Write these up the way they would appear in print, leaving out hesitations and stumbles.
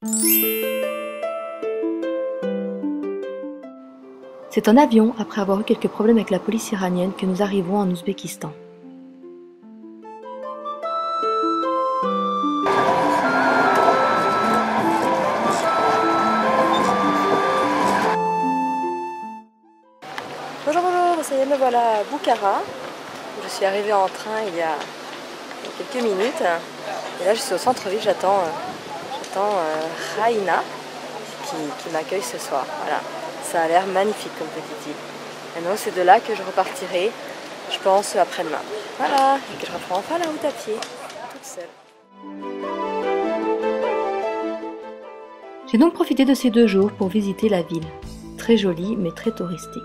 C'est en avion, après avoir eu quelques problèmes avec la police iranienne, que nous arrivons en Ouzbékistan. Bonjour, bonjour, ça y est, me voilà à Bukhara. Je suis arrivée en train il y a quelques minutes. Et là, je suis au centre-ville, j'attends Raina qui m'accueille ce soir. Voilà, ça a l'air magnifique comme petite île. Et donc, c'est de là que je repartirai, je pense, après-demain. Voilà, et que je reprends enfin la route à pied, toute seule. J'ai donc profité de ces 2 jours pour visiter la ville. Très jolie, mais très touristique.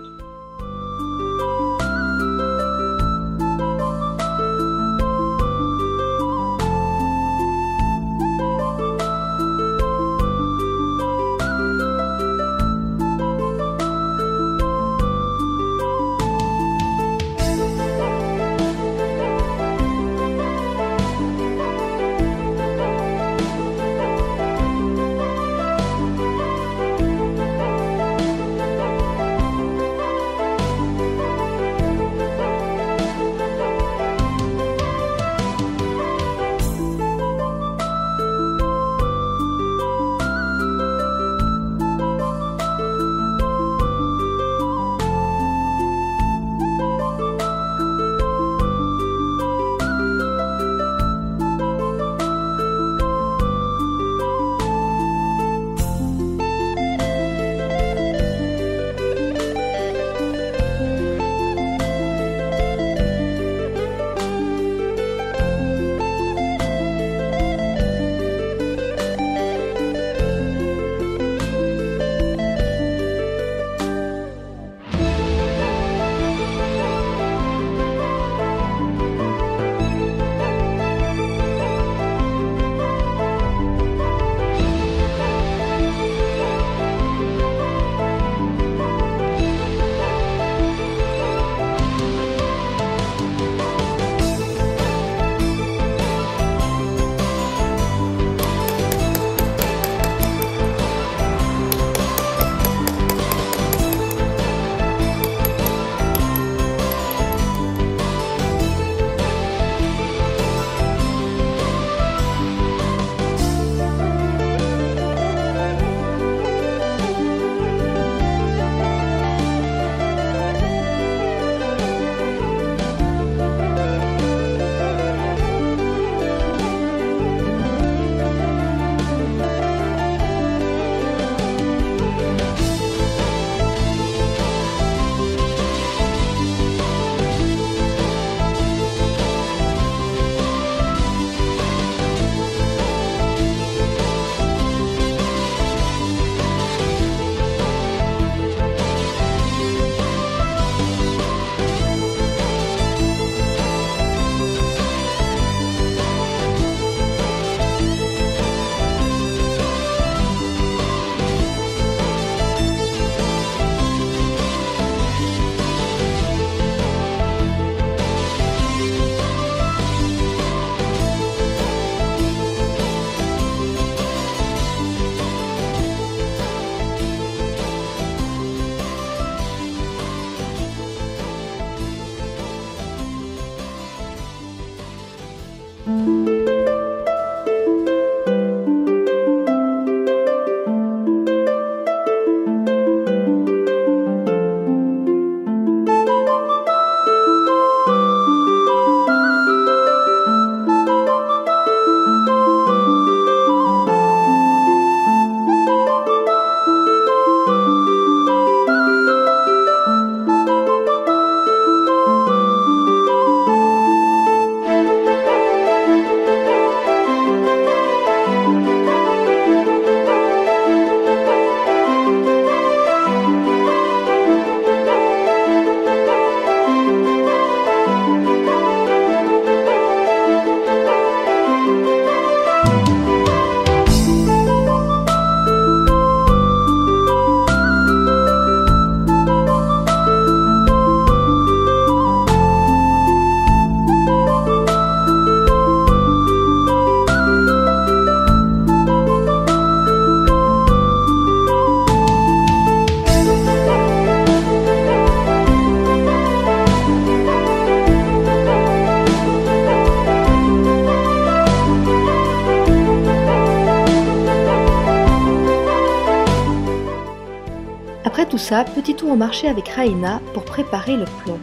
Après tout ça, petit tour au marché avec Raina pour préparer le plov.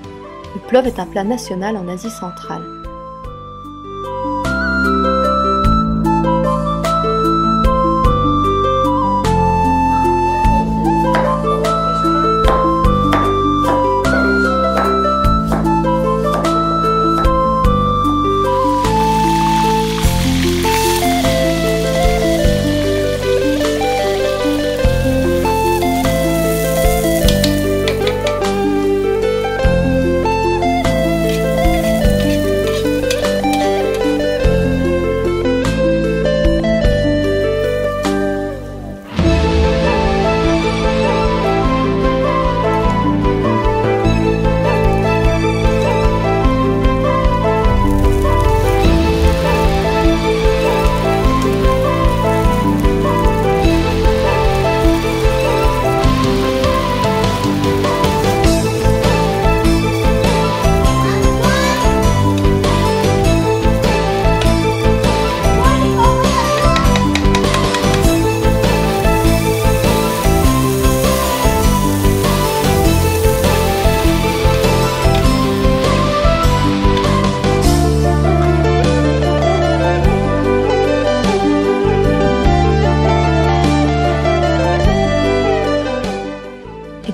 Le plov est un plat national en Asie centrale.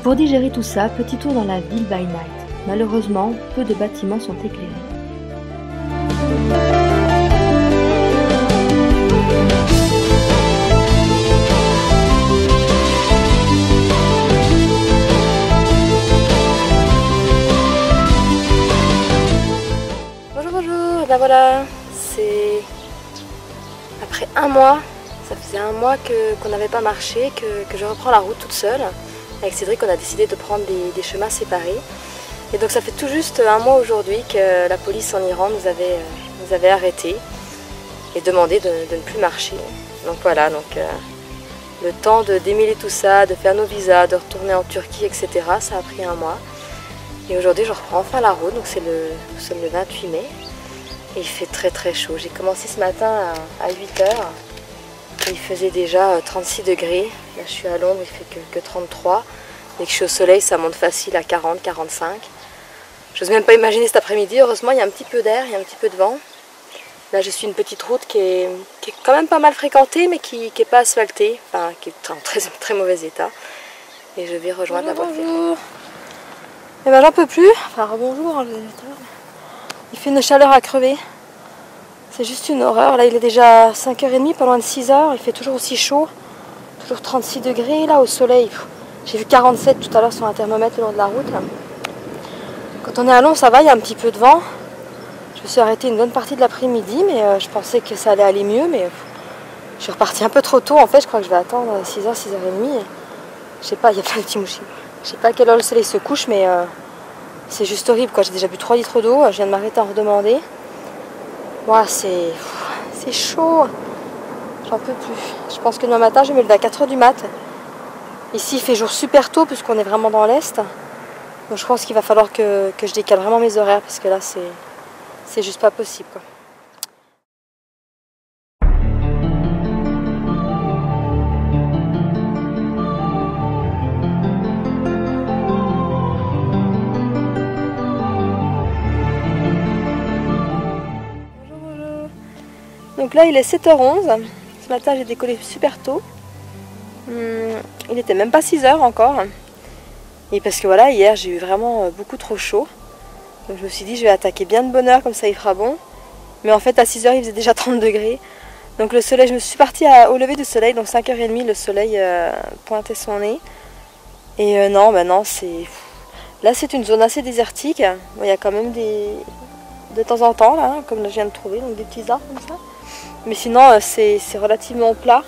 Pour digérer tout ça, petit tour dans la ville by night. Malheureusement, peu de bâtiments sont éclairés. Bonjour, bonjour, ben voilà, c'est après un mois, ça faisait un mois qu'on n'avait pas marché, que je reprends la route toute seule. Avec Cédric, on a décidé de prendre des chemins séparés. Et donc ça fait tout juste un mois aujourd'hui que la police en Iran nous avait arrêtés et demandé de ne plus marcher. Donc voilà, le temps de démêler tout ça, de faire nos visas, de retourner en Turquie, etc. Ça a pris un mois. Et aujourd'hui, je reprends enfin la route, donc nous sommes le 28 mai. Et il fait très très chaud. J'ai commencé ce matin à 8 h. Il faisait déjà 36 degrés. Là, je suis à l'ombre, il fait que 33. Dès que je suis au soleil, ça monte facile à 40, 45. Je n'ose même pas imaginer cet après-midi. Heureusement, il y a un petit peu d'air, il y a un petit peu de vent. Là, je suis une petite route qui est quand même pas mal fréquentée, mais qui n'est pas asphaltée, enfin, qui est en très, très mauvais état. Et je vais rejoindre la voie ferrée. Et ben, j'en peux plus. Enfin, rebonjour. Il fait une chaleur à crever. C'est juste une horreur. Là, il est déjà 5 h 30, pas loin de 6 h. Il fait toujours aussi chaud. Toujours 36 degrés là au soleil. J'ai vu 47 tout à l'heure sur un thermomètre le long de la route. Là. Quand on est à Londres, ça va, il y a un petit peu de vent. Je me suis arrêtée une bonne partie de l'après-midi, mais je pensais que ça allait aller mieux. Mais je suis repartie un peu trop tôt. En fait, je crois que je vais attendre 6 h, 6 h 30. Je sais pas, il y a plein de petits mouchis. Je sais pas à quelle heure le soleil se couche, mais c'est juste horrible. J'ai déjà bu 3 litres d'eau. Je viens de m'arrêter à en redemander. Moi, c'est chaud. J'en peux plus. Je pense que demain matin, je vais me lever à 4 h du mat. Ici, il fait jour super tôt puisqu'on est vraiment dans l'Est. Donc je pense qu'il va falloir que je décale vraiment mes horaires parce que là, c'est juste pas possible, quoi. Donc là, il est 7 h 11. Ce matin, j'ai décollé super tôt. Il n'était même pas 6 h encore. Et parce que voilà, hier, j'ai eu vraiment beaucoup trop chaud. Donc je me suis dit, je vais attaquer bien de bonne heure, comme ça il fera bon. Mais en fait, à 6 h, il faisait déjà 30 degrés. Donc le soleil, je me suis partie au lever du soleil. Donc 5 h 30, le soleil pointait son nez. Et non, c'est... Là, c'est une zone assez désertique. Bon, il y a quand même de temps en temps, là, comme là, je viens de trouver, donc des petits arbres comme ça. Mais sinon, c'est relativement plat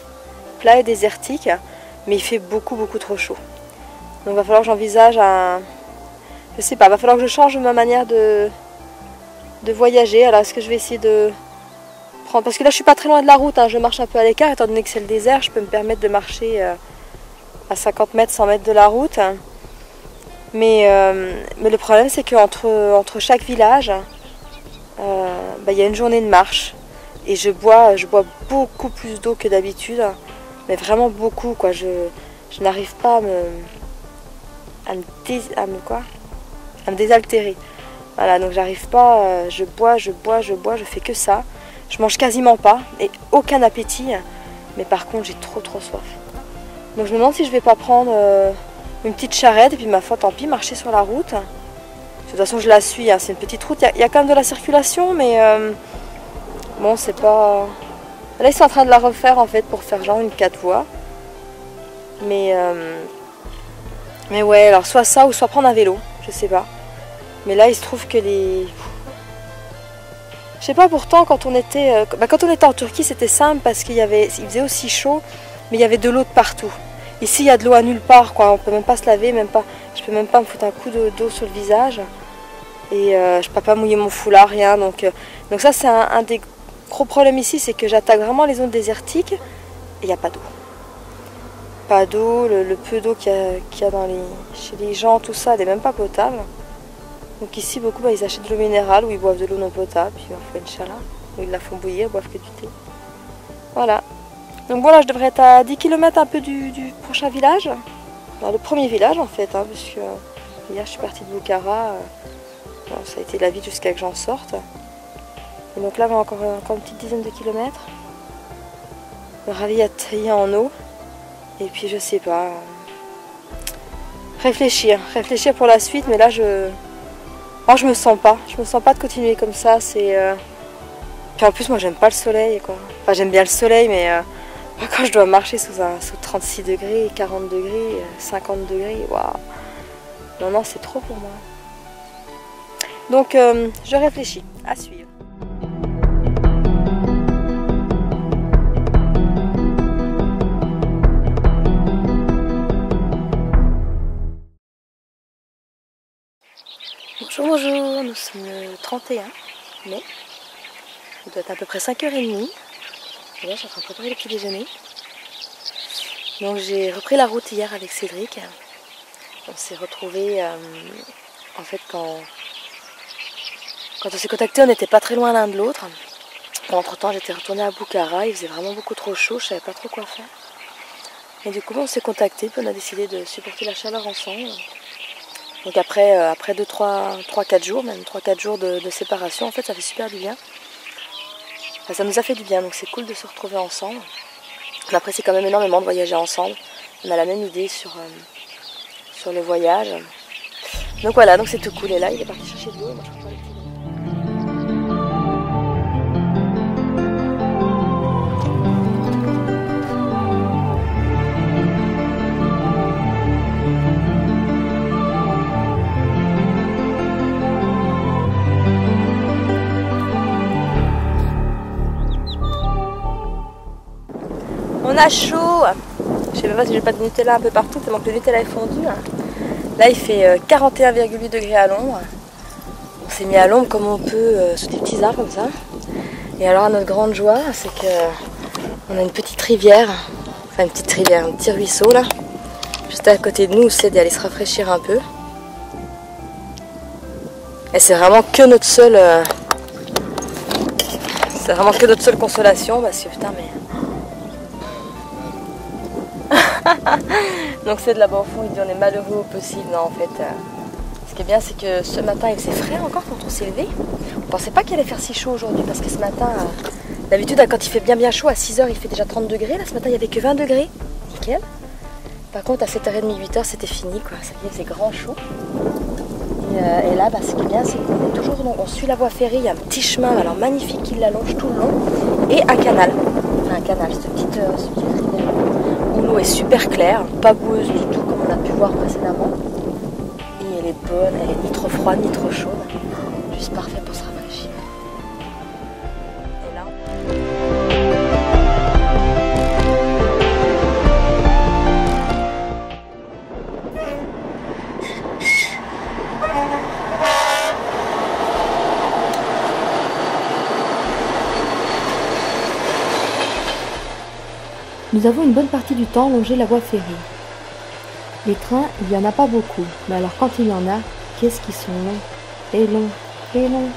et désertique, mais il fait beaucoup trop chaud. Donc il va falloir que j'envisage je sais pas, il va falloir que je change ma manière de voyager. Alors est-ce que je vais essayer de prendre... Parce que là je suis pas très loin de la route, hein. Je marche un peu à l'écart, étant donné que c'est le désert, je peux me permettre de marcher à 50 mètres, 100 mètres de la route. Mais le problème c'est qu'entre chaque village, il y a une journée de marche. Et je bois beaucoup plus d'eau que d'habitude, mais vraiment beaucoup, quoi. Je n'arrive pas à me désaltérer. Voilà, donc j'arrive pas, je bois, je fais que ça. Je mange quasiment pas et aucun appétit, mais par contre j'ai trop soif. Donc je me demande si je vais pas prendre une petite charrette et puis ma foi tant pis, marcher sur la route. De toute façon je la suis, hein, c'est une petite route, il y a quand même de la circulation, mais bon c'est pas... Là ils sont en train de la refaire en fait pour faire genre une 4 voies. Mais ouais, alors soit ça ou soit prendre un vélo, je sais pas. Mais là il se trouve que les... Je sais pas, pourtant quand on était en Turquie c'était simple parce il faisait aussi chaud, mais il y avait de l'eau de partout. Ici il y a de l'eau à nulle part, quoi. On peut même pas se laver, je peux même pas me foutre un coup d'eau sur le visage. Et je peux pas mouiller mon foulard, rien. Donc ça c'est un des gros problèmes ici, c'est que j'attaque vraiment les zones désertiques et il n'y a pas d'eau. Pas d'eau, le peu d'eau qu'il y a chez les gens, tout ça, elle n'est même pas potable. Donc ici, beaucoup, ils achètent de l'eau minérale ou ils boivent de l'eau non potable, puis on fait une chala, ou ils la font bouillir, ils boivent que du thé. Voilà. Donc voilà, je devrais être à 10 km un peu du prochain village. Alors, le premier village en fait, hein, parce que hier je suis partie de Bukhara, bon, ça a été la vie jusqu'à que j'en sorte. Et donc là, on a encore une petite dizaine de kilomètres. Le ravir en eau. Et puis je sais pas. Réfléchir pour la suite, mais là moi je me sens pas de continuer comme ça. Puis en plus moi j'aime pas le soleil quoi. Enfin j'aime bien le soleil, mais quand je dois marcher sous 36 degrés, 40 degrés, 50 degrés, waouh. Non c'est trop pour moi. Donc je réfléchis, à suivre. Bonjour, nous sommes le 31 mai, il doit être à peu près 5h30, et là je suis en train de préparer le petit déjeuner. Donc j'ai repris la route hier avec Cédric, on s'est retrouvés, en fait quand on s'est contactés on n'était pas très loin l'un de l'autre. Entre temps j'étais retournée à Bukhara, il faisait vraiment beaucoup trop chaud, je savais pas trop quoi faire. Et du coup on s'est contactés, puis on a décidé de supporter la chaleur ensemble. Donc après 3-4 jours, même 3-4 jours de séparation, en fait ça fait super du bien. Enfin, ça nous a fait du bien, donc c'est cool de se retrouver ensemble. On apprécie quand même énormément de voyager ensemble. On a la même idée sur le voyage. Donc voilà, donc c'est tout cool. Et là il est parti chercher de l'eau. Moi je prépare le petit. On a chaud. Je sais pas si j'ai pas de Nutella un peu partout, tellement que le Nutella est fondu. Là il fait 41,8 degrés à l'ombre. On s'est mis à l'ombre comme on peut sous des petits arbres comme ça. Et alors notre grande joie, c'est que on a une petite rivière, enfin une petite rivière, un petit ruisseau là, juste à côté de nous où c'est d'aller se rafraîchir un peu. Et c'est vraiment que notre seule consolation parce que putain mais. Donc c'est de là-bas au fond, il dit on est malheureux au possible. Non en fait, ce qui est bien c'est que ce matin il faisait frais encore quand on s'est levé. On pensait pas qu'il allait faire si chaud aujourd'hui parce que ce matin, d'habitude quand il fait bien chaud à 6h il fait déjà 30 degrés. Là ce matin il y avait que 20 degrés, nickel. Par contre à 7h30, 8h c'était fini quoi, ça y est, il faisait grand chaud. Et là ce qui est bien c'est qu'on est toujours, on suit la voie ferrée, il y a un petit chemin alors magnifique qui l'allonge tout le long et un canal. Enfin un canal, cette petite rivière. L'eau est super claire, pas boueuse du tout comme on a pu voir précédemment. Et elle est bonne, elle est ni trop froide ni trop chaude. Juste parfait pour se rafraîchir. Et là, Nous avons une bonne partie du temps longé la voie ferrée. Les trains, il n'y en a pas beaucoup, mais alors quand il y en a, qu'est-ce qu'ils sont longs et longs et longs.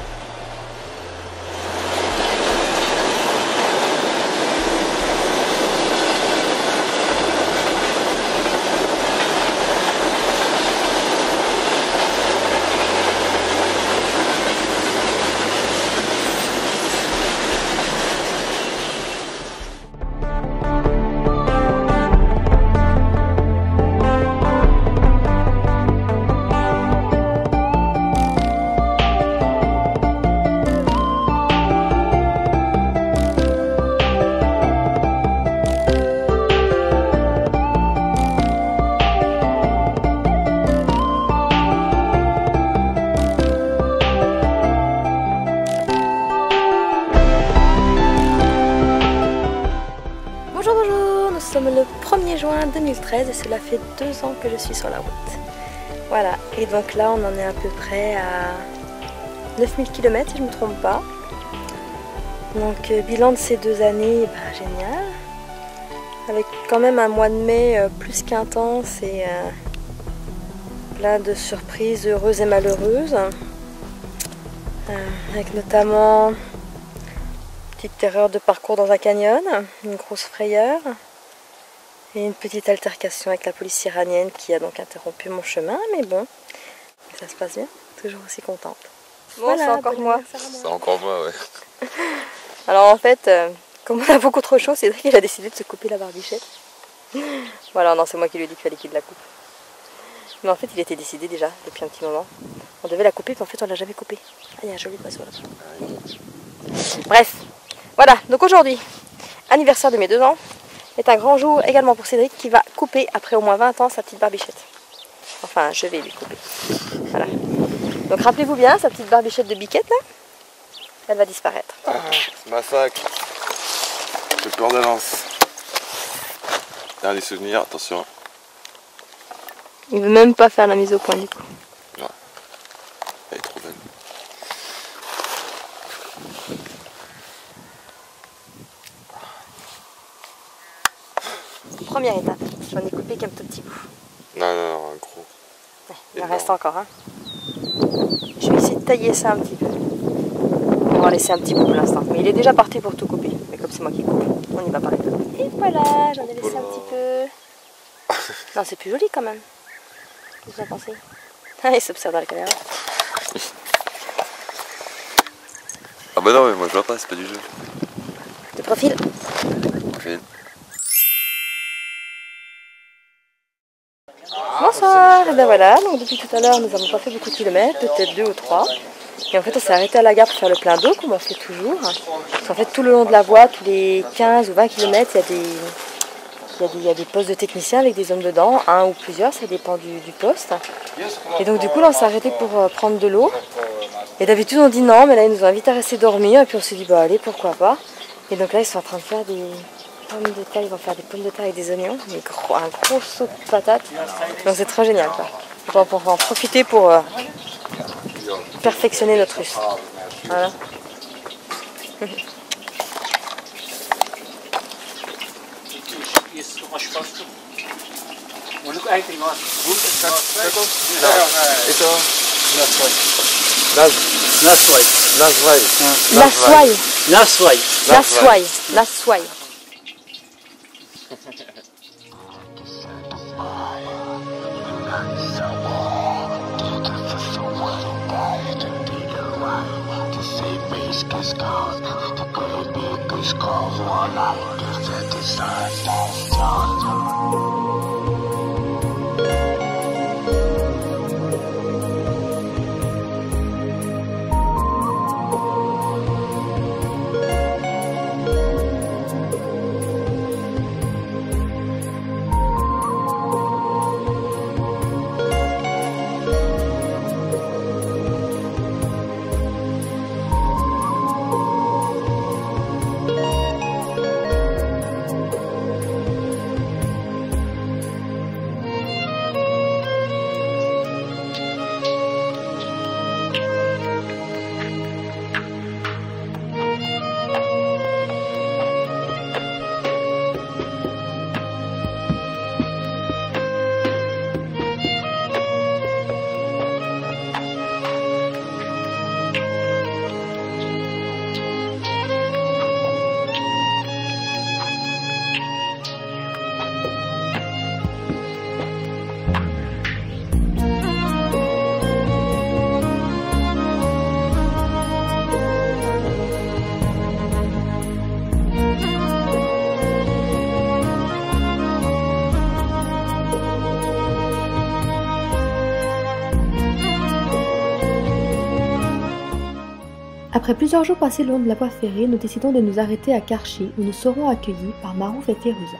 juin 2013 et cela fait 2 ans que je suis sur la route. Voilà, et donc là on en est à peu près à 9000 km si je ne me trompe pas. Donc bilan de ces 2 années, bah, génial. Avec quand même un mois de mai plus qu'intense et plein de surprises heureuses et malheureuses. Avec notamment une petite erreur de parcours dans un canyon, une grosse frayeur et une petite altercation avec la police iranienne qui a donc interrompu mon chemin, mais bon, ça se passe bien, toujours aussi contente. Bon, voilà, c'est encore moi. C'est encore moi, ouais. Alors en fait, comme on a beaucoup trop chaud, Cédric il a décidé de se couper la barbichette. Voilà, non, c'est moi qui lui ai dit qu'il fallait qu'il la coupe. Mais en fait, il était décidé déjà depuis un petit moment. On devait la couper, puis en fait, on l'a jamais coupée. Ah, il y a un joli oiseau là. Bref, voilà. Donc aujourd'hui, anniversaire de mes 2 ans, est un grand jour également pour Cédric qui va couper après au moins 20 ans sa petite barbichette. Enfin, je vais lui couper. Voilà. Donc rappelez-vous bien, sa petite barbichette de biquette là, elle va disparaître. Ah, massacre. J'ai peur d'avance. Dernier souvenir, attention. Il veut même pas faire la mise au point du coup. Ouais. Elle est trop belle. Première étape, j'en ai coupé qu'un tout petit bout. Non, non, non, un gros. Ouais, il en reste encore, hein. Je vais essayer de tailler ça un petit peu. On va en laisser un petit peu pour l'instant. Mais il est déjà parti pour tout couper. Mais comme c'est moi qui coupe, on y va par étapes. Et voilà, j'en ai laissé un petit peu. Non, c'est plus joli quand même. Qu'est-ce que vous en pensez? Ah, il s'observe dans la caméra. Ah bah non, mais moi je vois pas, c'est pas du jeu. De profil. Profil. Bonsoir, et bien voilà, donc depuis tout à l'heure nous n'avons pas fait beaucoup de kilomètres, peut-être 2 ou 3. Et en fait on s'est arrêté à la gare pour faire le plein d'eau, comme on fait toujours. Parce qu'en fait tout le long de la voie, tous les 15 ou 20 km, il y a des postes de techniciens avec des hommes dedans, un ou plusieurs, ça dépend du poste. Et donc du coup là on s'est arrêté pour prendre de l'eau. Et d'habitude on dit non, mais là ils nous ont invités à rester dormir, et puis on s'est dit bah allez, pourquoi pas. Et donc là ils sont en train de faire des pommes de terre, ils vont faire des pommes de terre avec des oignons, un gros saut de patates. Donc c'est très génial quoi. On va en profiter pour perfectionner notre russe. Voilà. Naswai. Après plusieurs jours passés le long de la voie ferrée, nous décidons de nous arrêter à Karchi où nous serons accueillis par Marouf et Féruza.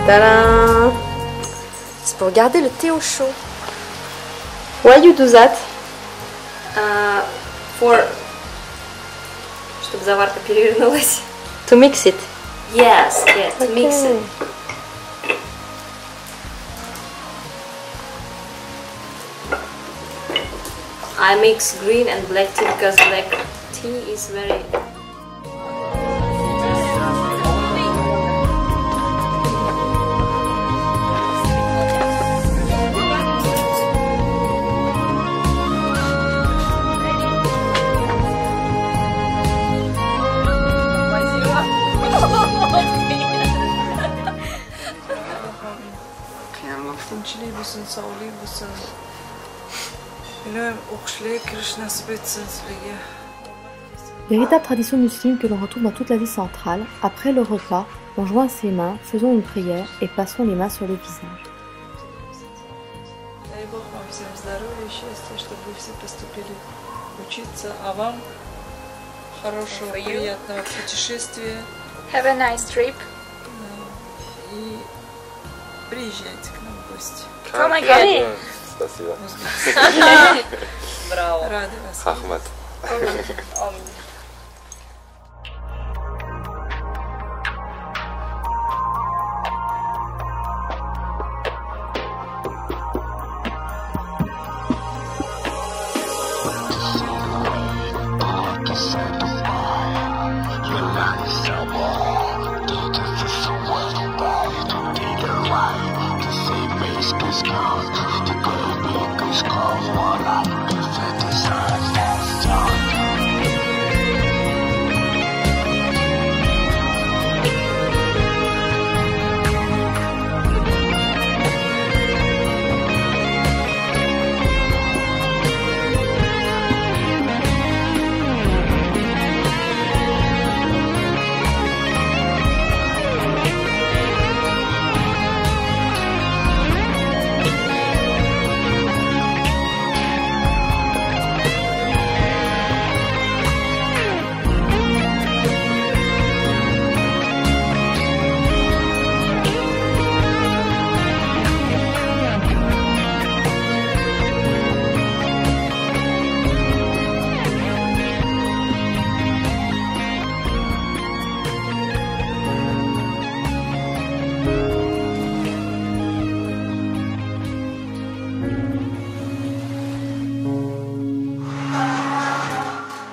Tadam! C'est pour garder le thé au chaud. Why you do that? Чтобы заварка перевернулась. To mix it. Yes, yeah, to mix it. I mix green and black tea because black tea is very... Véritable tradition musulmane que l'on retrouve dans toute l'Asie centrale, après le repas, on joint ses mains, faisons une prière et passons les mains sur le visage. Have a nice trip. Приезжайте к нам в гости. Come again. Спасибо. Браво. Рады вас. Ахмад.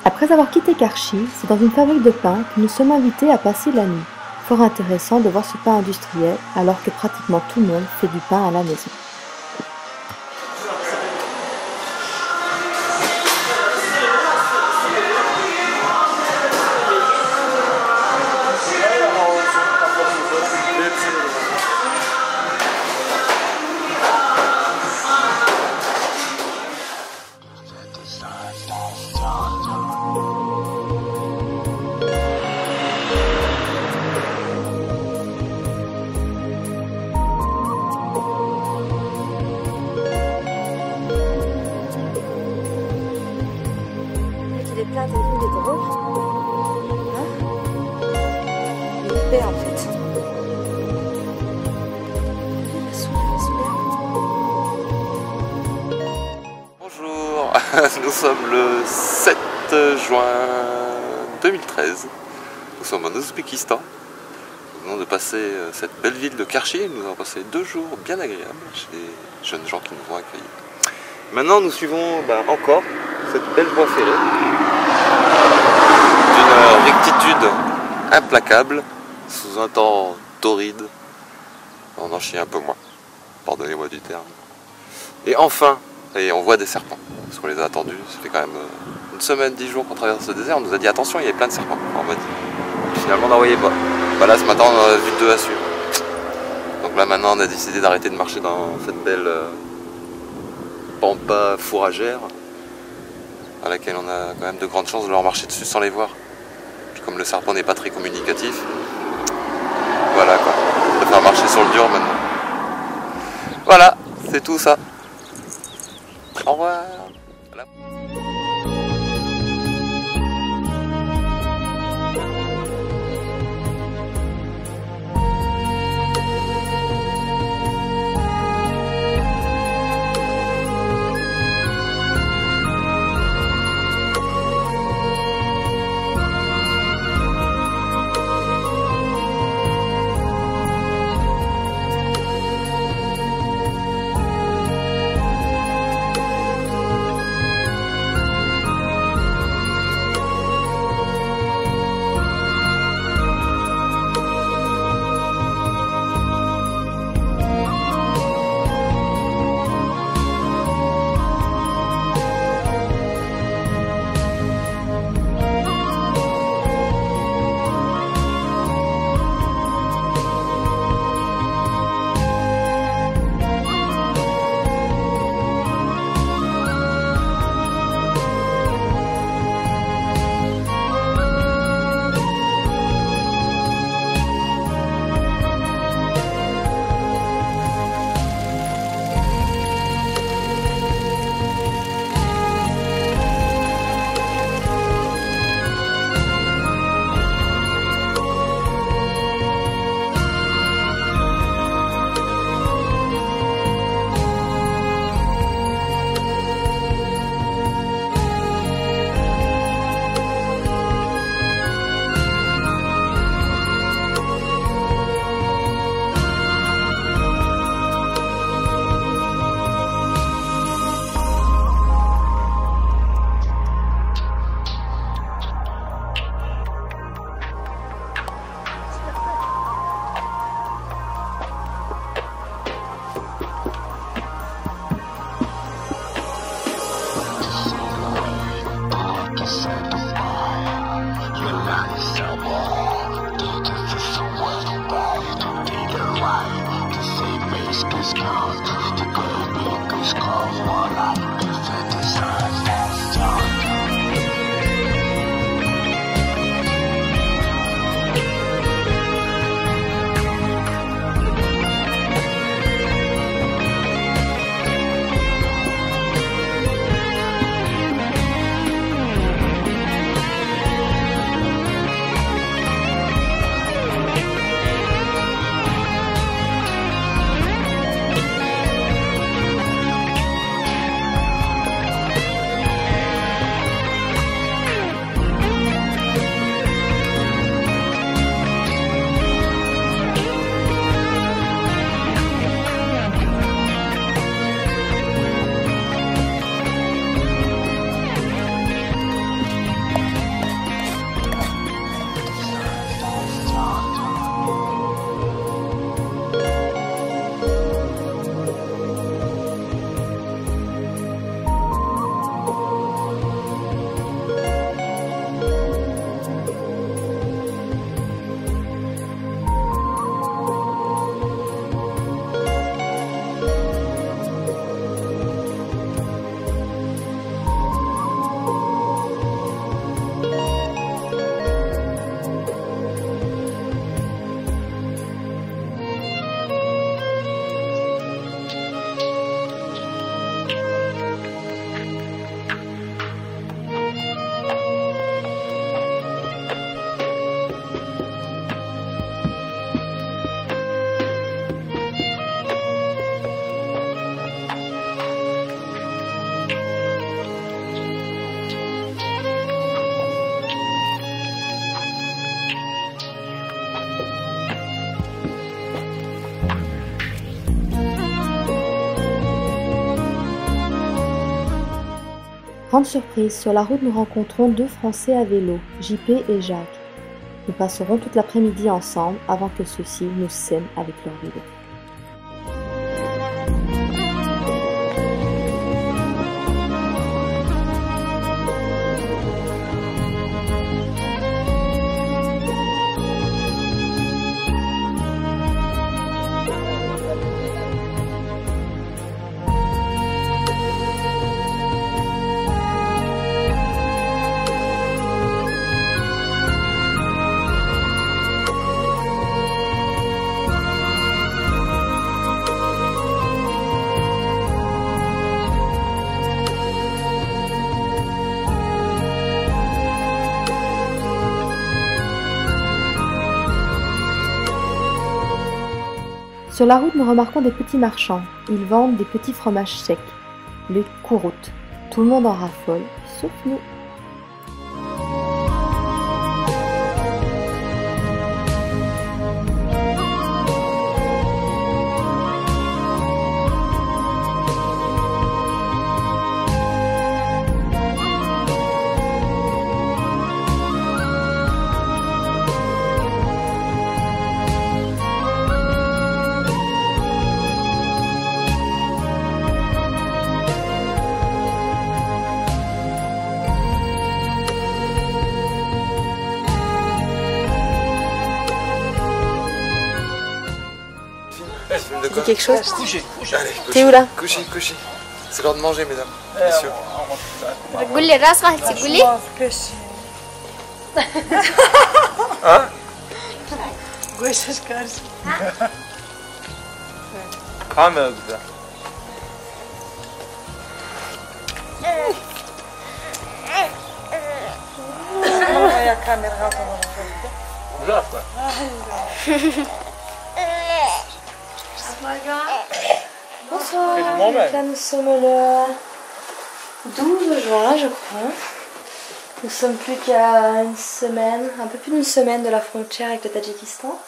Après avoir quitté Karchi, c'est dans une fabrique de pain que nous sommes invités à passer la nuit. Fort intéressant de voir ce pain industriel alors que pratiquement tout le monde fait du pain à la maison. Plein de des gros. Hein? Il est épais en fait. Bonjour, nous sommes le 7 juin 2013. Nous sommes en Ouzbékistan. Nous venons de passer cette belle ville de Karchi. Nous avons passé 2 jours bien agréables chez des jeunes gens qui nous ont accueillis. Maintenant, nous suivons encore cette belle voie ferrée d'une rectitude implacable sous un temps torride. On en chie un peu moins, pardonnez-moi du terme. Et enfin, on voit des serpents, parce qu'on les a attendus. Ça fait quand même une semaine, 10 jours qu'on traverse ce désert. On nous a dit attention, il y avait plein de serpents. On m'a dit. Finalement, on n'en voyait pas. Bah là, ce matin, on en a vu 2 à suivre. Donc là, maintenant, on a décidé d'arrêter de marcher dans cette belle pampa fourragère, à laquelle on a quand même de grandes chances de leur marcher dessus sans les voir. Puis comme le serpent n'est pas très communicatif, voilà quoi, on préfère marcher sur le dur maintenant. Voilà, c'est tout ça. Au revoir. Voilà. Grande surprise, sur la route nous rencontrons deux Français à vélo, JP et Jacques. Nous passerons toute l'après-midi ensemble avant que ceux-ci nous sèment avec leur vélo. Sur la route, nous remarquons des petits marchands. Ils vendent des petits fromages secs, les courroutes. Tout le monde en raffole, sauf nous. Tu dis quelque chose? Couchez. Allez, T'es où là? Couchez. C'est l'heure de manger, mesdames, messieurs. قول لي الراس راح تقول لي Hein? Gosto de caras. Ah, meu Deus. Olha a câmera, Bonsoir, donc là nous sommes le 12 juin je crois. Nous sommes plus qu'à une semaine, un peu plus d'une semaine de la frontière avec le Tadjikistan.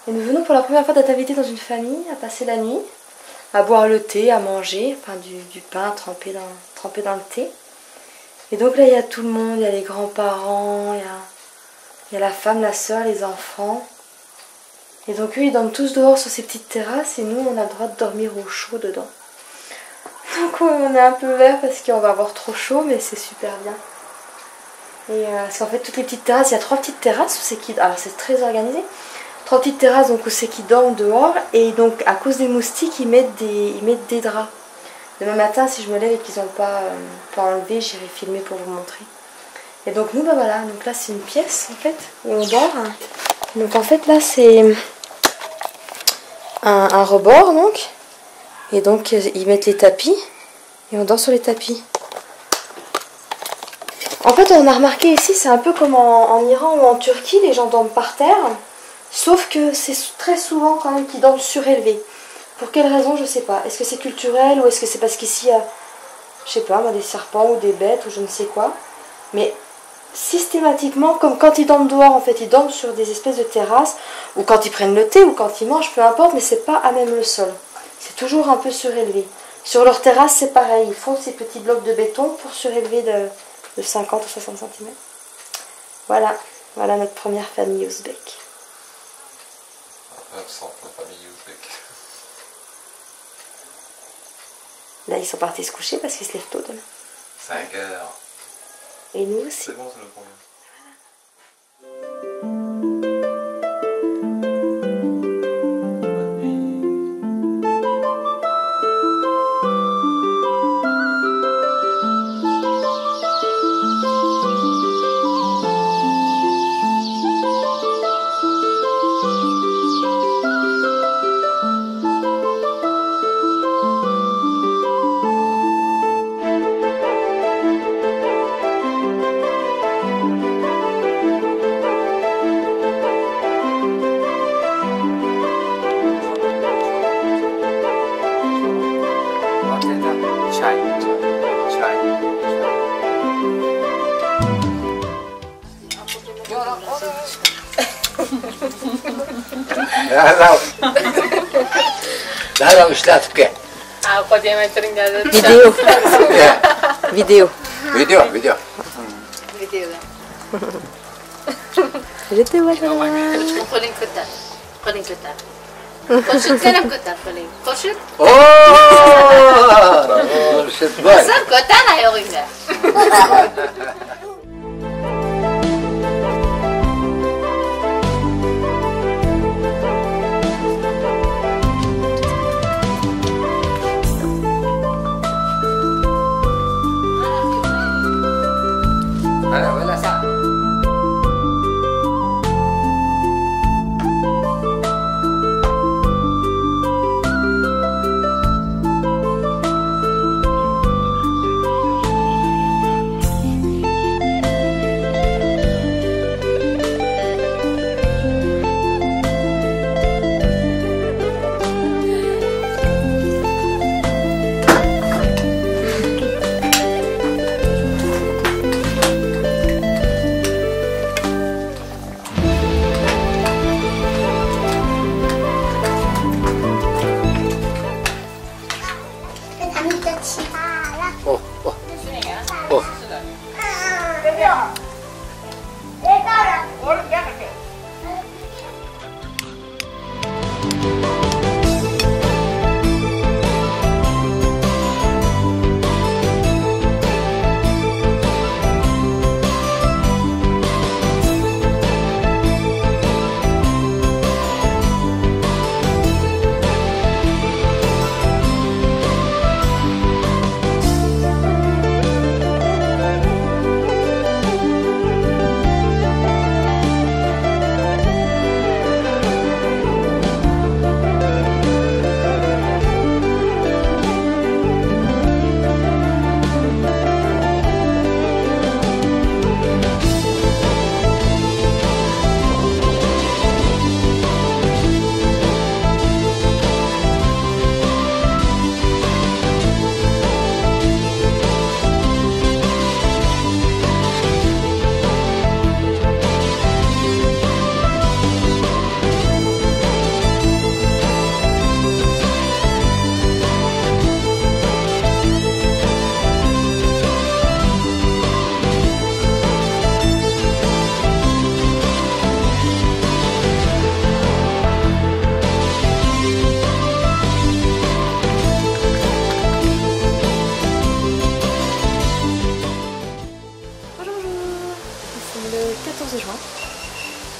Et nous venons pour la première fois d'être invités dans une famille, à passer la nuit, à boire le thé, à manger, enfin du pain trempé dans le thé. Et donc là il y a tout le monde, il y a les grands-parents, il y a la femme, la soeur, les enfants. Et donc eux ils dorment tous dehors sur ces petites terrasses et nous on a le droit de dormir au chaud dedans. Donc on est un peu vert parce qu'on va avoir trop chaud mais c'est super bien. Et parce qu'en fait toutes les petites terrasses, il y a 3 petites terrasses où c'est qui. Alors c'est très organisé. 3 petites terrasses donc où c'est qui dorment dehors. Et donc à cause des moustiques ils mettent des draps. Demain matin si je me lève et qu'ils n'ont pas enlevé, j'irai filmer pour vous montrer. Et donc nous bah voilà, donc là c'est une pièce en fait où on dort. Donc en fait là c'est un rebord donc. Et donc ils mettent les tapis et on dort sur les tapis. En fait on a remarqué ici c'est un peu comme en Iran ou en Turquie, les gens dorment par terre. Sauf que c'est très souvent quand même qu'ils dorment surélevés. Pour quelle raison je sais pas. Est-ce que c'est culturel ou est-ce que c'est parce qu'ici il y a, je sais pas, des serpents ou des bêtes ou je ne sais quoi. Mais systématiquement, comme quand ils dorment dehors, en fait, ils dorment sur des espèces de terrasses, ou quand ils prennent le thé, ou quand ils mangent, peu importe, mais c'est pas à même le sol. C'est toujours un peu surélevé. Sur leur terrasse, c'est pareil, ils font ces petits blocs de béton pour surélever de 50 ou 60 cm. Voilà, voilà notre première famille ouzbek. Absent, la famille ouzbek. Là, ils sont partis se coucher parce qu'ils se lèvent tôt demain. 5 heures. Et nous aussi. C'est bon, c'est le problème. لا مش لا تبكي Vidéo. Vidéo. فيديو فيديو J'étais voilà. خلين كتر خلين كتر خرشت كلام كتر خلين خرشت اوه شد بالك صار كتر يا غينا انا ولا ساعه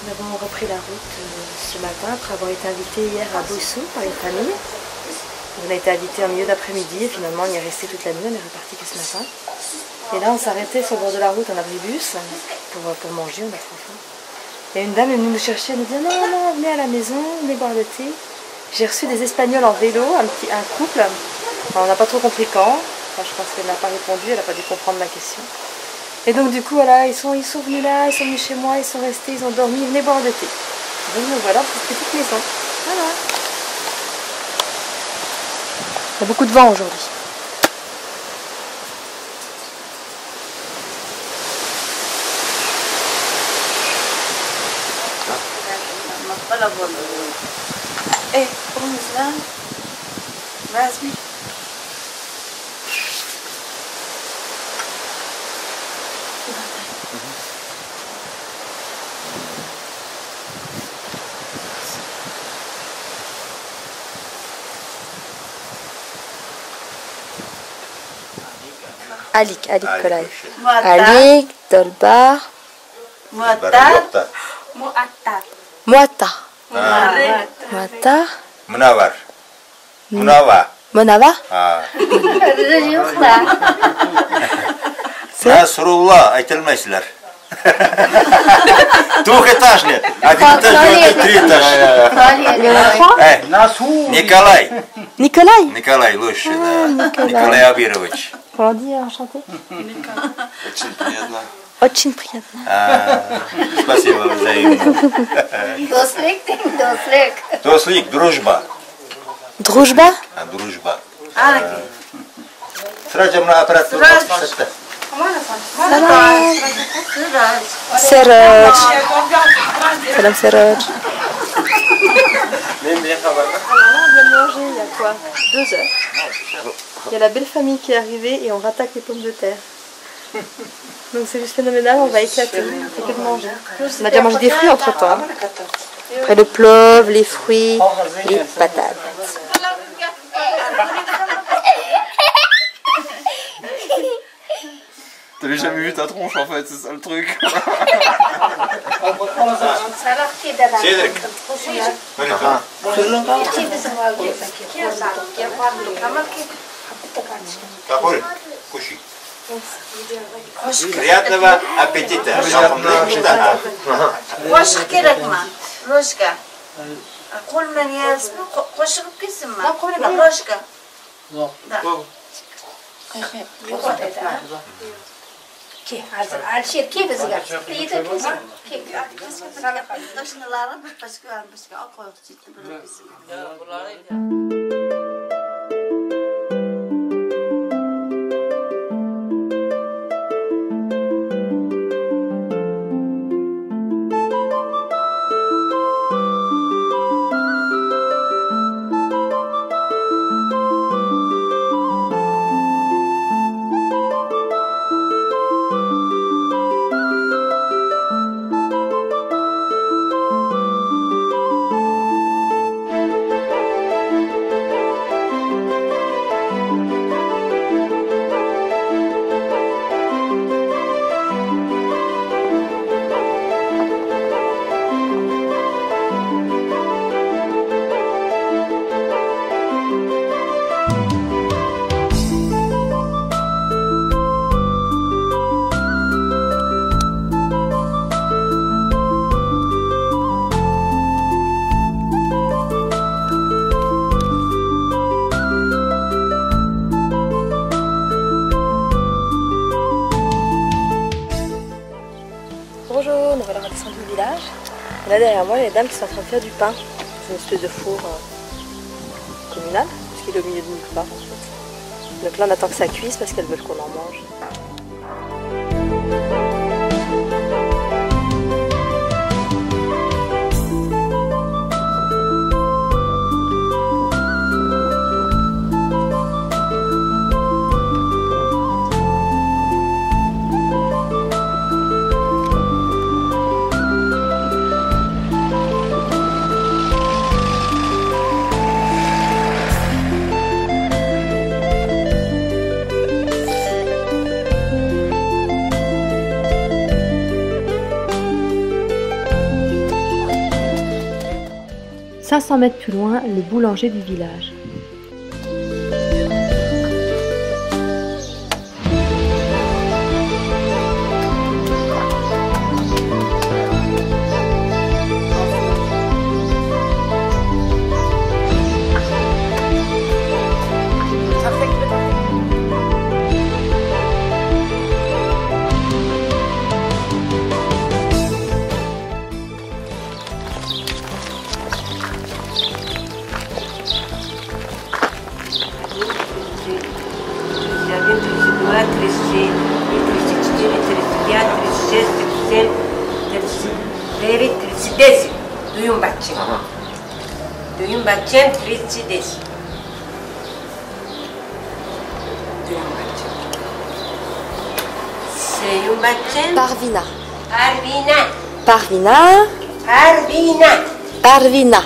Nous avons repris la route ce matin après avoir été invités hier à Bossou par les familles. On a été invités en milieu d'après-midi et finalement on y est resté toute la nuit, on est reparti que ce matin. Et là on s'arrêtait sur le bord de la route en abribus pour manger, on a trop faim. Et une dame est venue nous chercher, elle nous dit non, non, venez à la maison, venez boire le thé. J'ai reçu des Espagnols en vélo, un couple. Enfin, on n'a pas trop compris quand. Enfin, je pense qu'elle n'a pas répondu, elle n'a pas dû comprendre ma question. Et donc du coup, voilà, ils sont venus là, ils sont venus chez moi, ils sont restés, ils ont dormi, venez boire le thé. Donc nous voilà pour cette petite maison. Voilà. Il y a beaucoup de vent aujourd'hui. Eh, Islam, vas-y. Alik Kolay. Alik, Dolbar. Muatar. Muata. Muata. Munawar. Munawa. Monava. Nasrullah aytılmaysılar. Двухэтажный. Один этаж, другой три этаж. Николай. Николай лучше, да. Николай Абирович. Comment dire, enchanté? Очень приятно. Очень приятно. Спасибо взаимно. Дослик, дружба. Дружба? Дружба. Сразу на аппарат. Seroj. Salam Seroj. Mais bien, Alors là, on vient de manger il y a quoi? 2 heures. Il y a la belle famille qui est arrivée et on rattaque les pommes de terre. Donc c'est juste phénoménal, on va éclater. On fait que de manger. On a déjà mangé des fruits entre temps. Après le plov, les fruits, les patates. T'avais jamais vu ta tronche en fait, c'est ça le truc. Cédric. Какой? Кушай. Приятного аппетита. Qo'shiq kerakmi? Roshka. Qo'l bilan yeyapsizmi? Qo'shiq kelsinmi? Roshka. Alsher ke bizga. Qo'shnilarim boshqa qo'yib ketdi. Bonjour, nous voilà redescendus du village. Et là derrière moi, il y a des dames qui sont en train de faire du pain. C'est une espèce de four communal, parce qu'il est au milieu de nulle part en fait. Donc là on attend que ça cuise parce qu'elles veulent qu'on en mange. 500 mètres plus loin, le boulanger du village. Duyun bacım. Duyun bacım, Tricides. Duyun bacım. Seyun bacım. Parvina. Parvina. Parvina. Parvina. Parvina.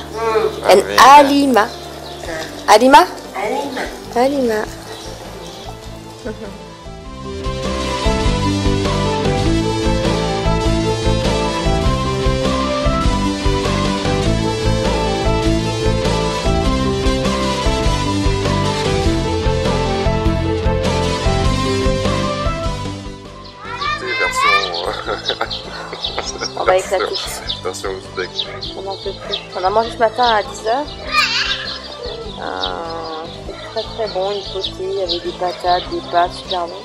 And Alima. Alima? Alima. Alima. On va éclater. Version ouzbek. On en peut plus. On a mangé ce matin à 10h. C'était très bon, une potée avec des patates, des pâtes, super bon.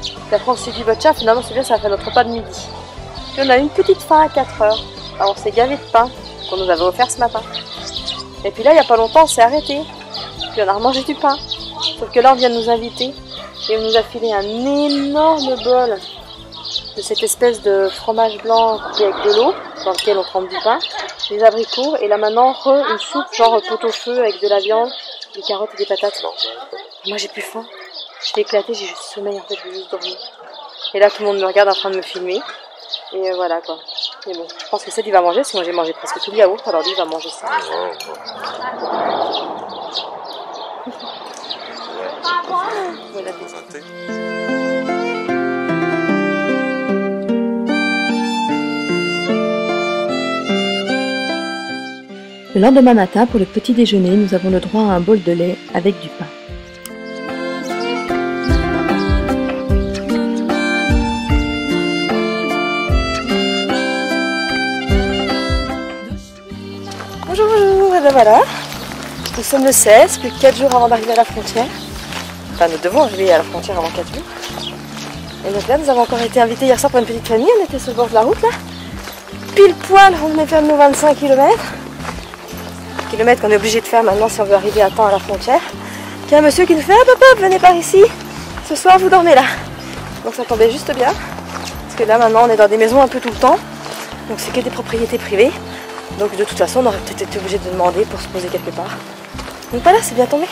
Puis après on s'est dit, bah tiens, finalement c'est bien, ça fait notre repas de midi. Puis on a eu une petite faim à 4h. Alors on s'est gavé de pain qu'on nous avait offert ce matin. Et puis là, il n'y a pas longtemps, on s'est arrêté. Puis on a remangé du pain. Sauf que là, on vient de nous inviter et on nous a filé un énorme bol de cette espèce de fromage blanc coupé avec de l'eau, dans lequel on trempe du pain, des abricots, et là maintenant, une soupe genre pot-au-feu avec de la viande, des carottes et des patates. Moi j'ai plus faim, j'étais éclatée, j'ai juste sommeil en fait, j'ai juste dormi. Et là tout le monde me regarde en train de me filmer, et voilà quoi. Mais bon, je pense que Seth il va manger, parce que moi j'ai mangé presque tout le yaourt, alors lui il va manger ça. Voilà. Le lendemain matin, pour le petit déjeuner, nous avons le droit à un bol de lait avec du pain. Bonjour, bonjour, et ben voilà, nous sommes le 16, plus que 4 jours avant d'arriver à la frontière. Enfin, nous devons arriver à la frontière avant 4 jours. Et donc là, nous avons encore été invités hier soir par une petite famille, on était sur le bord de la route là. Pile poil, on venait faire nos 25 km. Kilomètres qu'on est obligé de faire maintenant si on veut arriver à temps à la frontière. Il y a un monsieur qui nous fait « Ah papa, venez par ici, ce soir vous dormez là ». Donc ça tombait juste bien, parce que là maintenant on est dans des maisons un peu tout le temps, donc c'est que des propriétés privées. Donc de toute façon on aurait peut-être été obligé de demander pour se poser quelque part. Donc voilà, c'est bien tombé.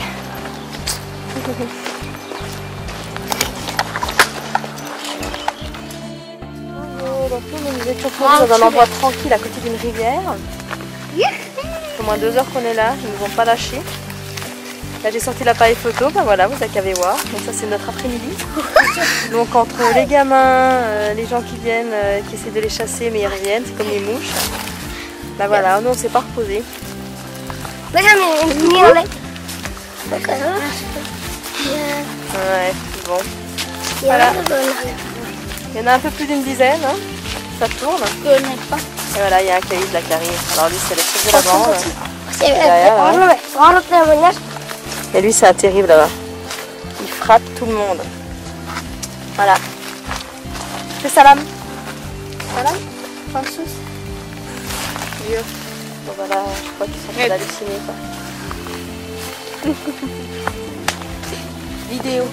Donc nous étions dans un endroit tranquille à côté d'une rivière. Au moins 2 heures qu'on est là, ils ne nous ont pas lâchés. Là j'ai sorti l'appareil photo, ben voilà, vous avez voir. Donc ça c'est notre après-midi. Donc entre les gamins, les gens qui viennent, qui essaient de les chasser mais ils reviennent, c'est comme les mouches. Ben voilà, nous on s'est pas reposé. Ouais, bon. Voilà. Il y en a un peu plus d'une dizaine, hein. Ça tourne. Et voilà, il y a un caïd là qui arrive. Alors lui c'est le chef de la bande. Et lui c'est un terrible là-bas. Il frappe tout le monde. Voilà. C'est salam. Salam. Francis. Vieux. Bon voilà, je crois qu'ils sont en train d'halluciner quoi. Vidéo.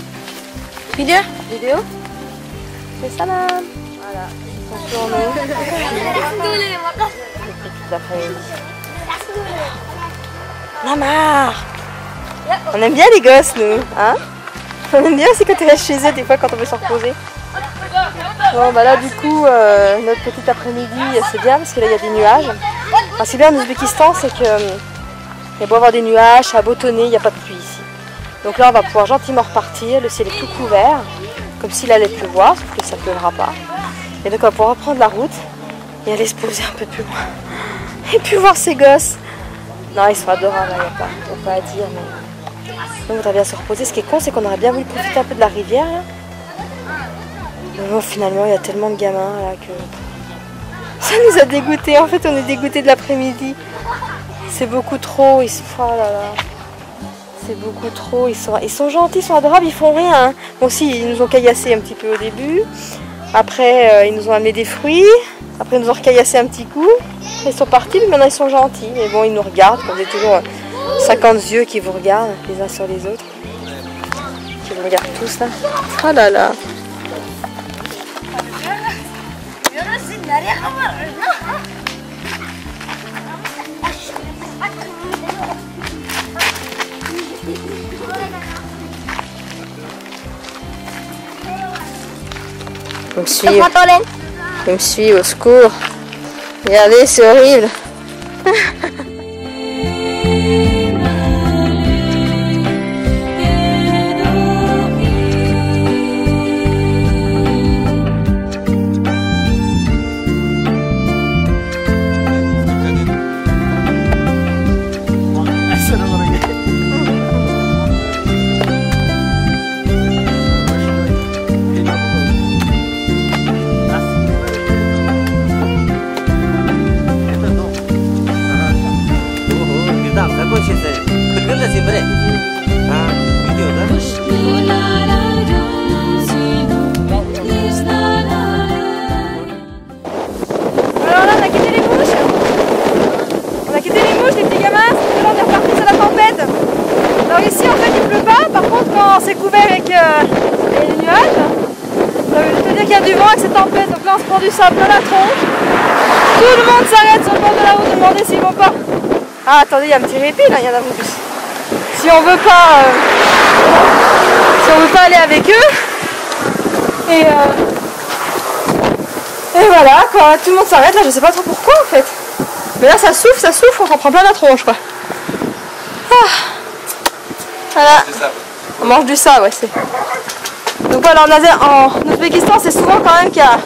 Vidéo. Vidéo. C'est salam. Voilà. Sur nous. On a marre. On aime bien les gosses nous, hein. On aime bien aussi quand ils restent chez eux des fois quand on veut se reposer. Bon bah là du coup notre petit après-midi c'est bien parce que là il y a des nuages. Enfin, c'est bien en Ouzbékistan, c'est que il y a beau avoir des nuages, ça a beau tonner, il n'y a pas de pluie ici. Donc là on va pouvoir gentiment repartir, le ciel est tout couvert, comme s'il allait pleuvoir, sauf que ça ne pleuvra pas. Et donc on va pouvoir reprendre la route et aller se poser un peu plus loin. Et puis voir ces gosses. Non, ils sont adorables, il n'y a pas à dire. Mais... on voudrait bien se reposer. Ce qui est con, c'est qu'on aurait bien voulu profiter un peu de la rivière. Là. Mais bon, finalement, il y a tellement de gamins là que ça nous a dégoûtés. En fait, on est dégoûtés de l'après-midi. C'est beaucoup trop. Oh là là. C'est beaucoup trop. Ils sont gentils, ils sont adorables, ils font rien. Hein. Bon, si, ils nous ont caillassé un petit peu au début. Après, ils nous ont amené des fruits. Après, ils nous ont recaillassé un petit coup. Ils sont partis, mais maintenant ils sont gentils. Mais bon, ils nous regardent, comme il y a toujours 50 yeux qui vous regardent les uns sur les autres. Qui vous regardent tous là. Oh là là. Il me suit au secours. Regardez, c'est horrible. C'est couvert avec les nuages. Ça veut dire qu'il y a du vent avec cette tempête. Donc là on se prend du sable dans la tronche. Tout le monde s'arrête sur le bord de la route, demander s'ils vont pas. Ah attendez, il y a un petit répit là, il y en a beaucoup. Si on veut pas aller avec eux. Et voilà quoi, tout le monde s'arrête là, je sais pas trop pourquoi en fait. Mais là ça souffle, on s'en prend plein la tronche quoi. Ah. Voilà. On mange du sable, ouais. Donc voilà, en Ouzbékistan, c'est souvent quand même qu'il y a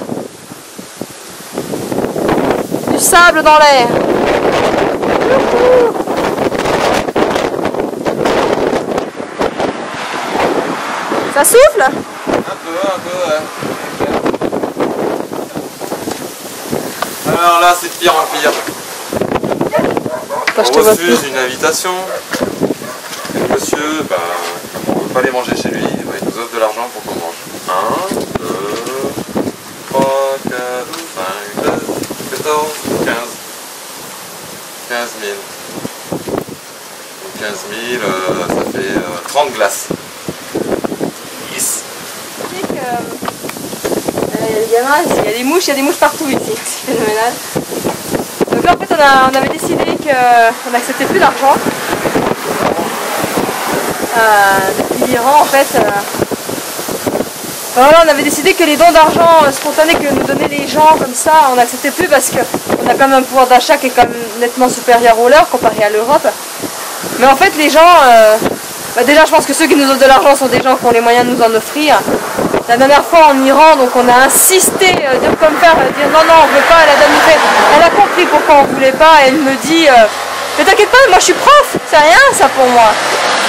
du sable dans l'air. Ça souffle? Un peu, ouais. Alors là, c'est de pire en pire. On refuse une invitation. Et le monsieur, bah, on ne peut pas les manger chez lui. Il nous offre de l'argent pour qu'on mange. 1, 2, 3, 4, 5, 6, 14, 15. 15 000. Donc 15 000, ça fait 30 glaces. Yes. Il y a des mouches partout ici, c'est phénoménal. Donc là en fait on avait décidé qu'on n'acceptait plus d'argent. Depuis l'Iran en fait, voilà, on avait décidé que les dons d'argent spontanés que nous donnaient les gens comme ça, on n'acceptait plus parce qu'on a quand même un pouvoir d'achat qui est quand même nettement supérieur au leur comparé à l'Europe. Mais en fait les gens, déjà je pense que ceux qui nous donnent de l'argent sont des gens qui ont les moyens de nous en offrir. La dernière fois en Iran, donc on a insisté, dire comme faire, dire non, on ne veut pas, elle a compris pourquoi on ne voulait pas, et elle me dit, mais t'inquiète pas, moi je suis prof, c'est rien ça pour moi.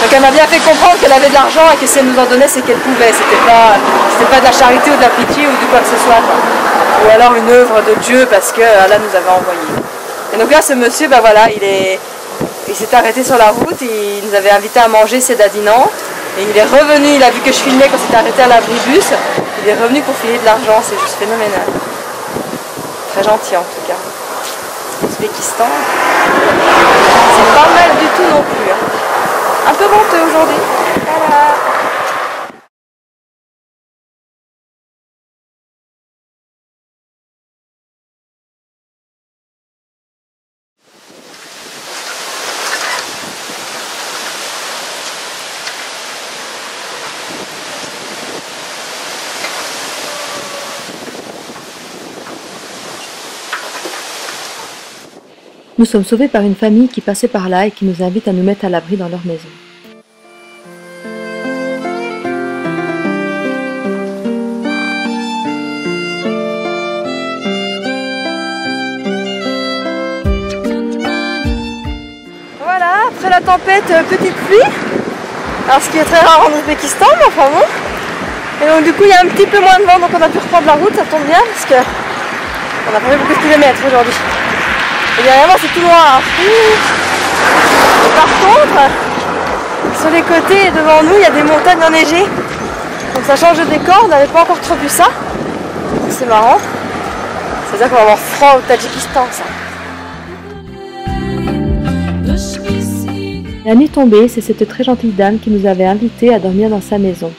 Donc elle m'a bien fait comprendre qu'elle avait de l'argent et que si elle nous en donnait, c'est qu'elle pouvait, c'était pas de la charité ou de la pitié ou de quoi que ce soit. Quoi. Ou alors une œuvre de Dieu parce que Allah nous avait envoyé. Et donc là ce monsieur, voilà, il s'est arrêté sur la route, il nous avait invité à manger ses dadinans. Et il est revenu, il a vu que je filmais quand c'était arrêté à l'abribus. Il est revenu pour filer de l'argent, c'est juste phénoménal. Très gentil en tout cas. Ouzbékistan, c'est pas mal du tout non plus. Hein. Un peu venteux aujourd'hui. Voilà. Nous sommes sauvés par une famille qui passait par là et qui nous invite à nous mettre à l'abri dans leur maison. tempête, petite pluie. Alors ce qui est très rare en Ouzbékistan, mais enfin bon. Et donc du coup il y a un petit peu moins de vent, donc on a pu reprendre la route, ça tombe bien parce que on a pas fait beaucoup de kilomètres aujourd'hui. Et derrière moi c'est tout noir. Et par contre, sur les côtés et devant nous il y a des montagnes enneigées. Donc ça change de décor, on n'avait pas encore trop vu ça. C'est marrant. C'est-à-dire qu'on va avoir froid au Tadjikistan ça. La nuit tombée, c'est cette très gentille dame qui nous avait invités à dormir dans sa maison.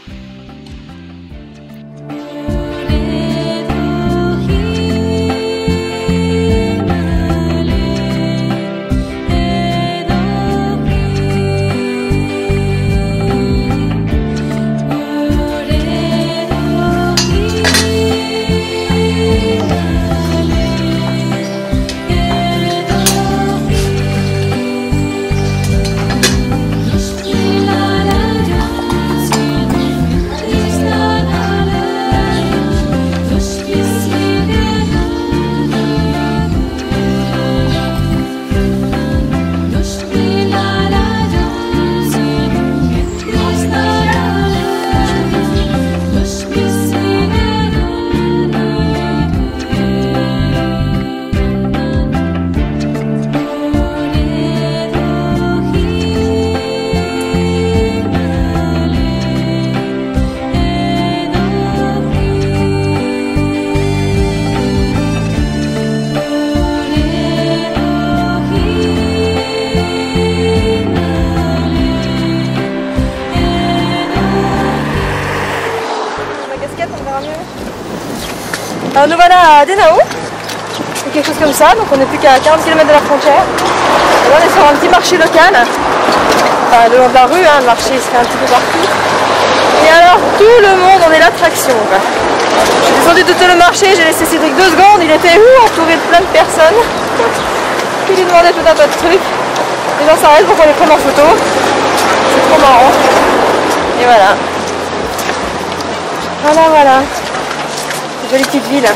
Alors nous voilà à Denao, ou quelque chose comme ça, donc on n'est plus qu'à 40 km de la frontière. Et là on est sur un petit marché local, enfin le long de la rue, hein, le marché il se fait un petit peu partout. Et alors tout le monde en est l'attraction. Je suis descendue de tout le marché, j'ai laissé Cédric 2 secondes, il était entouré de plein de personnes. Puis il lui demandait tout un tas de trucs. Les gens s'arrêtent pour qu'on les prenne en photo. C'est trop marrant. Et voilà. Voilà. Jolie petite ville.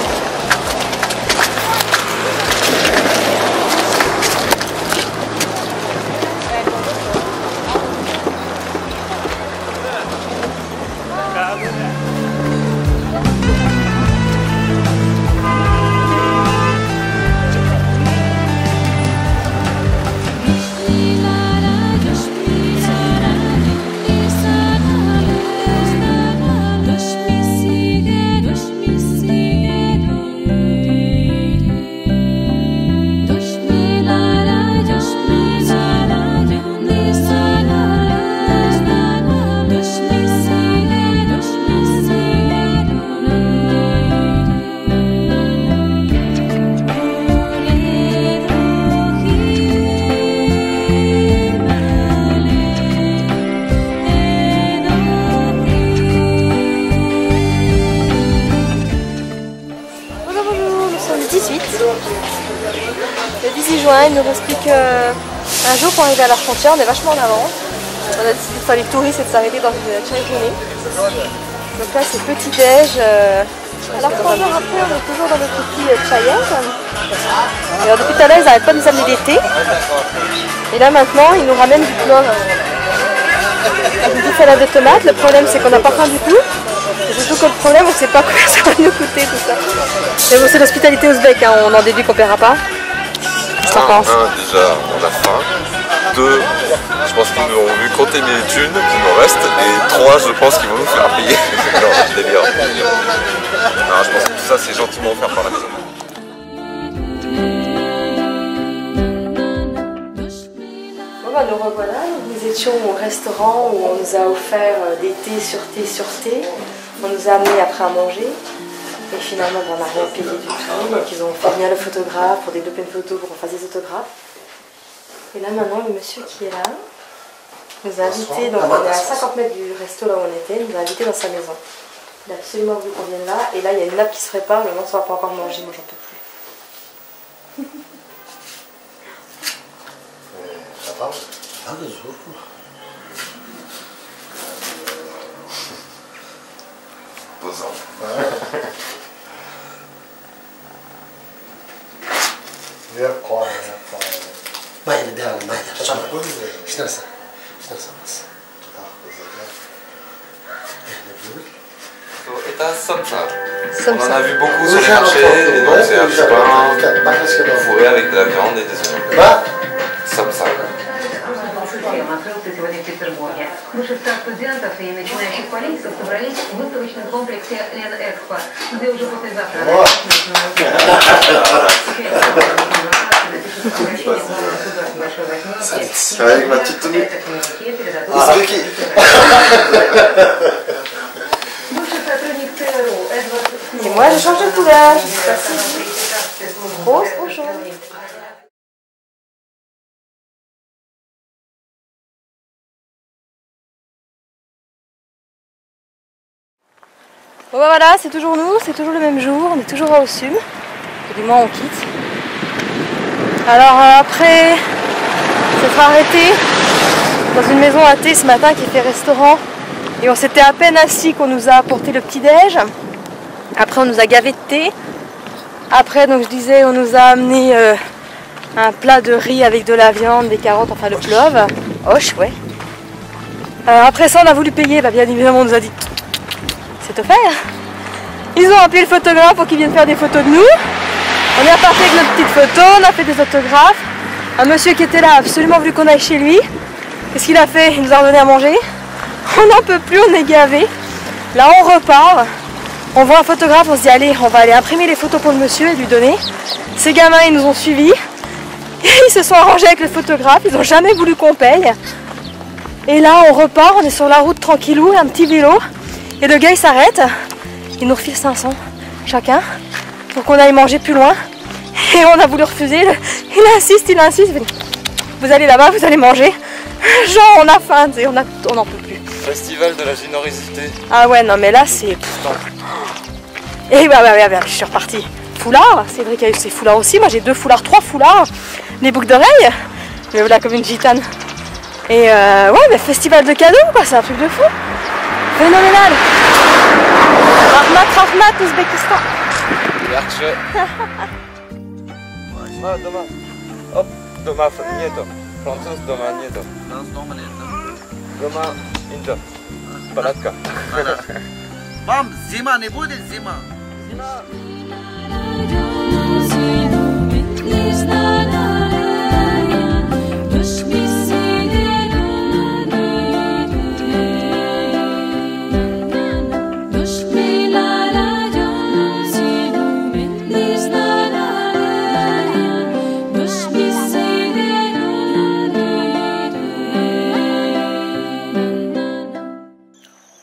Le 18 juin, il ne nous reste plus qu'un jour pour arriver à la frontière, on est vachement en avance. On a décidé de faire les touristes et de s'arrêter dans une chai-journée. Donc là c'est petit déj. Alors 3 heures après on est toujours dans notre petit chayette. Et alors depuis tout à l'heure ils n'arrêtent pas de nous amener des thés. Et là maintenant ils nous ramènent du plov. Avec une petite salade de tomates. Le problème c'est qu'on n'a pas faim du tout. Et surtout que le problème on ne sait pas combien ça va nous coûter tout ça. Mais bon c'est l'hospitalité ouzbek, hein, on en déduit qu'on ne paiera pas. Déjà on a faim. 2, je pense qu'ils nous ont vu compter mes thunes qui nous restent. Et 3, je pense qu'ils vont nous faire payer. Non, je délire. Non, je pense que tout ça c'est gentiment offert par la maison. Bon bah nous revoilà, nous étions au restaurant où on nous a offert des thés sur thé sur thé. On nous a amené après à manger. Et finalement on n'a rien payé du tout. Donc ils ont fait venir le photographe pour développer une photo pour qu'on fasse des autographes. Et là maintenant le monsieur qui est là nous a invités, donc on est à 50 mètres du resto là où on était, nous a invités dans sa maison. Il a absolument voulu qu'on vienne là, et là il y a une nappe qui se prépare, le monde ne va pas encore manger, moi j'en peux plus. Ça parle? Ah, des autres. On en a vu beaucoup sur les marchés, et donc c'est un petit pain fourré avec de la viande et des oignons. Samsa. Открылся сегодня в Петербурге. Больше 100 студентов и начинающих политиков собрались в выставочном комплексе Ленэкспо, где уже послезавтра Avec ma petite tenue. Et moi je change de couleur. Rose, trop chaud. Bon bah voilà, c'est toujours nous, c'est toujours le même jour, on est toujours à Husum, du moins on quitte. Alors après s'être arrêté dans une maison à thé ce matin qui fait restaurant et on s'était à peine assis qu'on nous a apporté le petit-déj. Après on nous a gavé de thé. Après donc je disais on nous a amené un plat de riz avec de la viande, des carottes, enfin le plov. Hoche, ouais. Après ça on a voulu payer, bah bien évidemment on nous a dit c'est offert. Ils ont appelé le photographe pour qu'il vienne faire des photos de nous. On est reparti avec notre petite photo, on a fait des autographes. Un monsieur qui était là a absolument voulu qu'on aille chez lui. Qu'est-ce qu'il a fait? Il nous a redonné à manger. On n'en peut plus, on est gavés. Là on repart. On voit un photographe, on se dit allez, on va aller imprimer les photos pour le monsieur et lui donner. Ces gamins ils nous ont suivis. Et ils se sont arrangés avec le photographe, ils n'ont jamais voulu qu'on paye. Et là on repart, on est sur la route tranquillou, un petit vélo. Et le gars il s'arrête, il nous refile 500 chacun pour qu'on aille manger plus loin. Et on a voulu refuser, il insiste, il insiste. Vous allez là-bas, vous allez manger. Genre on a faim, on n'en peut plus. Festival de la générosité. Ah ouais non mais là c'est... Et bah, je suis repartie. Foulard, c'est vrai qu'il y a eu ces foulards aussi. Moi j'ai 2 foulards, 3 foulards, des boucles d'oreilles. Mais voilà comme une gitane. Et ouais mais festival de cadeaux quoi, c'est un truc de fou. Phénoménal. Rahmat, Ouzbékistan. Yaxshi. Doma. Hop, doma nieto. Francuz doma nieto. Doma inta. Palatka. Mom, Zima ne bude Zima.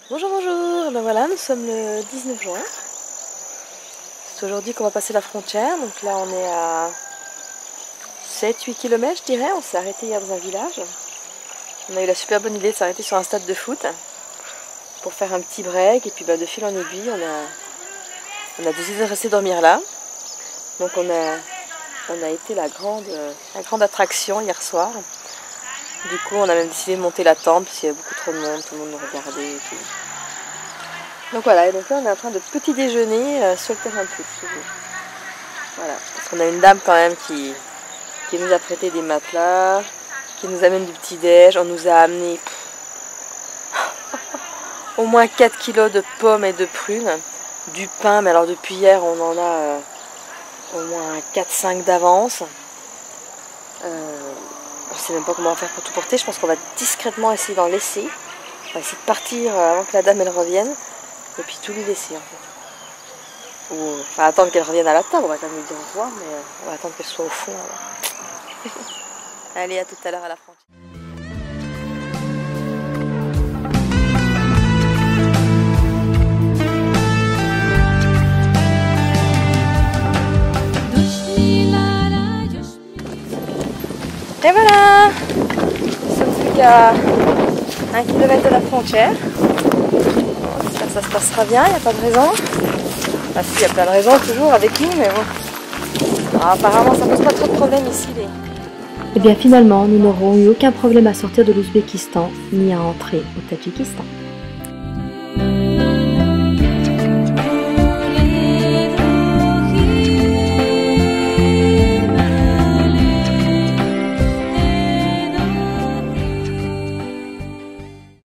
Bonjour, ben voilà, nous sommes le 19 juin. C'est aujourd'hui qu'on va passer la frontière, donc là on est à 7-8 km je dirais, on s'est arrêté hier dans un village. On a eu la super bonne idée de s'arrêter sur un stade de foot pour faire un petit break et puis bah, de fil en aiguille on a décidé de rester dormir là. Donc on a été la grande attraction hier soir. Du coup on a même décidé de monter la tente parce qu'il y avait beaucoup trop de monde, tout le monde nous regardait et tout. Donc voilà, et donc là on est en train de petit déjeuner sur le terrain de foot. Voilà, parce qu'on a une dame quand même qui nous a prêté des matelas, qui nous amène du petit déj. On nous a amené au moins 4 kilos de pommes et de prunes, du pain, mais alors depuis hier on en a au moins 4-5 d'avance. On ne sait même pas comment faire pour tout porter, je pense qu'on va discrètement essayer d'en laisser. On va essayer de partir avant que la dame elle revienne. Et puis tout lui laisser en fait. Ou enfin, attendre qu'elle revienne à la table, on va quand même lui dire au revoir, mais on va attendre qu'elle soit au fond. Allez, à tout à l'heure à la frontière. Et voilà, nous sommes plus qu'à 1 km de la frontière. Ça se passera bien, il n'y a pas de raison. Ah si, il y a plein de raisons toujours avec nous, mais bon. Alors, apparemment ça pose pas trop de problèmes ici. Et bien finalement, nous n'aurons eu aucun problème à sortir de l'Ouzbékistan, ni à entrer au Tadjikistan.